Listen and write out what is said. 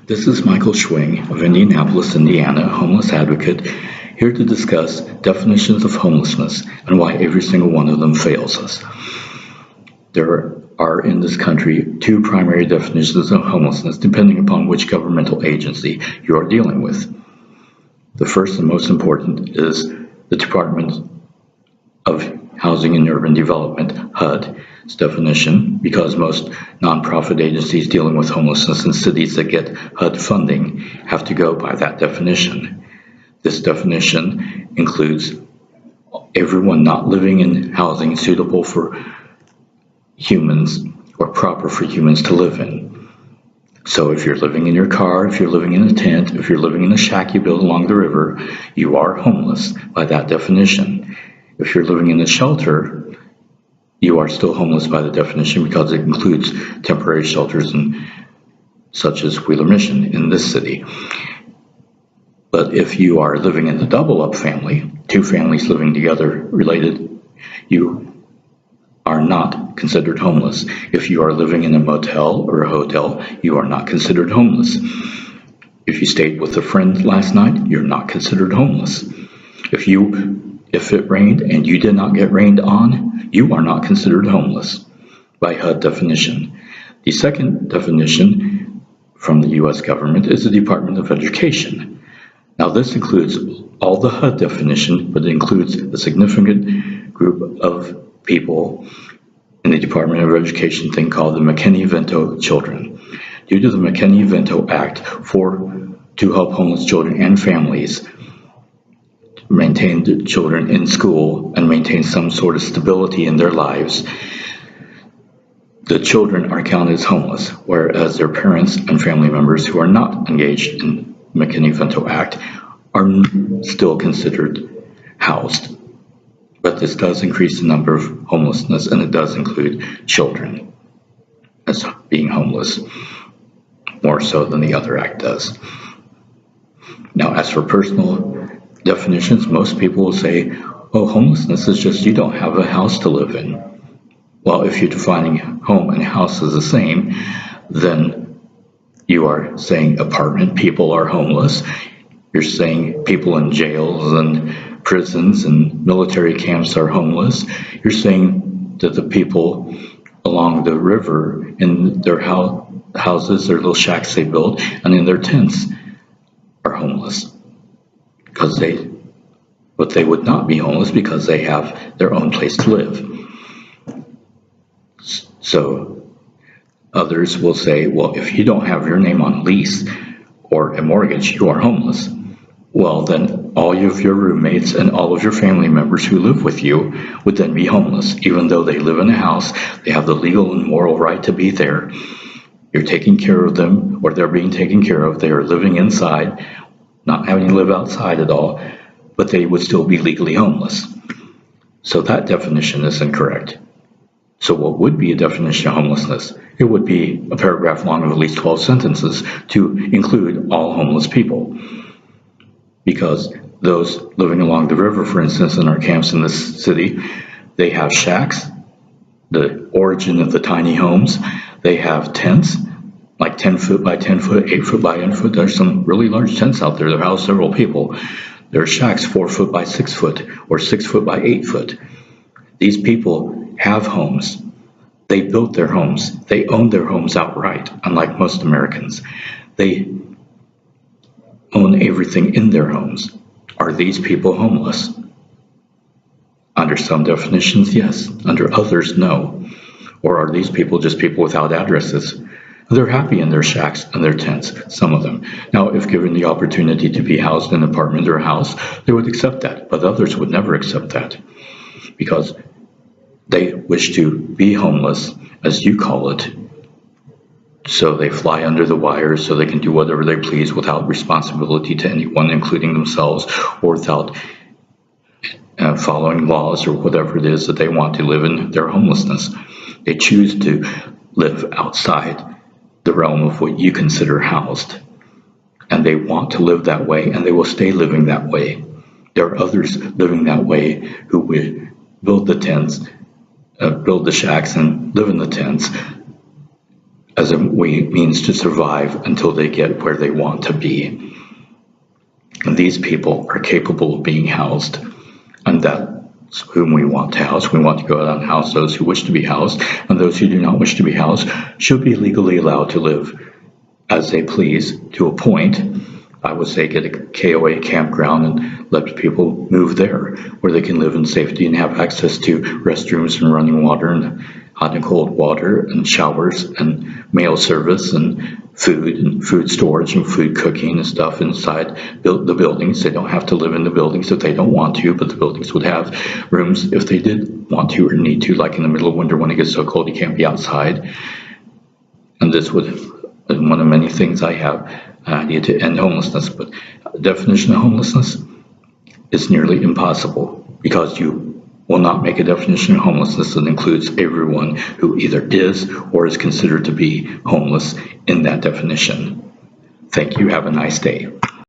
This is Michael Schwing of Indianapolis, Indiana, a homeless advocate, here to discuss definitions of homelessness and why every single one of them fails us. There are in this country two primary definitions of homelessness depending upon which governmental agency you are dealing with. The first and most important is the Department of Housing and Urban Development, HUD's definition, because most nonprofit agencies dealing with homelessness in cities that get HUD funding have to go by that definition. This definition includes everyone not living in housing suitable for humans or proper for humans to live in. So if you're living in your car, if you're living in a tent, if you're living in a shack you built along the river, you are homeless by that definition. If you're living in a shelter, you are still homeless by the definition because it includes temporary shelters such as Wheeler Mission in this city. But if you are living in the double-up family, two families living together related, you are not considered homeless. If you are living in a motel or a hotel, you are not considered homeless. If you stayed with a friend last night, you're not considered homeless. If it rained and you did not get rained on, you are not considered homeless by HUD definition. The second definition from the U.S. government is the Department of Education. Now this includes all the HUD definition, but it includes a significant group of people in the Department of Education thing called the McKinney-Vento children. Due to the McKinney-Vento Act to help homeless children and families maintain the children in school and maintain some sort of stability in their lives, the children are counted as homeless, whereas their parents and family members who are not engaged in the McKinney-Vento Act are still considered housed. But this does increase the number of homelessness, and it does include children as being homeless, more so than the other act does. Now, as for personal definitions, most people will say, oh, homelessness is just you don't have a house to live in. Well, if you're defining home and house as the same, then you are saying apartment people are homeless. You're saying people in jails and prisons and military camps are homeless. You're saying that the people along the river in their houses, their little shacks they built, and in their tents are homeless. But they would not be homeless because they have their own place to live. So others will say, well, if you don't have your name on a lease or a mortgage, you are homeless. Well, then all of your roommates and all of your family members who live with you would then be homeless. Even though they live in a house, they have the legal and moral right to be there. You're taking care of them, or they're being taken care of. They are living inside, not having to live outside at all, but they would still be legally homeless. So that definition is incorrect. So what would be a definition of homelessness? It would be a paragraph long of at least 12 sentences to include all homeless people. Because those living along the river, for instance, in our camps in this city, they have shacks, the origin of the tiny homes. They have tents, like 10 foot by 10 foot, 8 foot by 8 foot. There's some really large tents out there that house several people. There are shacks 4 foot by 6 foot or 6 foot by 8 foot. These people have homes. They built their homes. They own their homes outright, unlike most Americans. They own everything in their homes. Are these people homeless? Under some definitions, yes. Under others, no. Or are these people just people without addresses? They're happy in their shacks and their tents, some of them. Now, if given the opportunity to be housed in an apartment or a house, they would accept that, but others would never accept that because they wish to be homeless, as you call it. So they fly under the wires so they can do whatever they please without responsibility to anyone, including themselves, or without following laws or whatever it is that they want to live in their homelessness. They choose to live outside the realm of what you consider housed. And they want to live that way, and they will stay living that way. There are others living that way who would build the tents, build the shacks and live in the tents as a means to survive until they get where they want to be. And these people are capable of being housed, and that's whom we want to house. We want to go out and house those who wish to be housed, and those who do not wish to be housed should be legally allowed to live as they please to a point. I would say get a KOA campground and let people move there where they can live in safety and have access to restrooms and running water and hot and cold water and showers and mail service and food storage and food cooking and stuff inside the buildings. They don't have to live in the buildings if they don't want to, but the buildings would have rooms if they did want to or need to, like in the middle of winter when it gets so cold you can't be outside. And this would be one of many things I have an idea to end homelessness, but the definition of homelessness is nearly impossible because you will not make a definition of homelessness that includes everyone who either is or is considered to be homeless in that definition. Thank you. Have a nice day.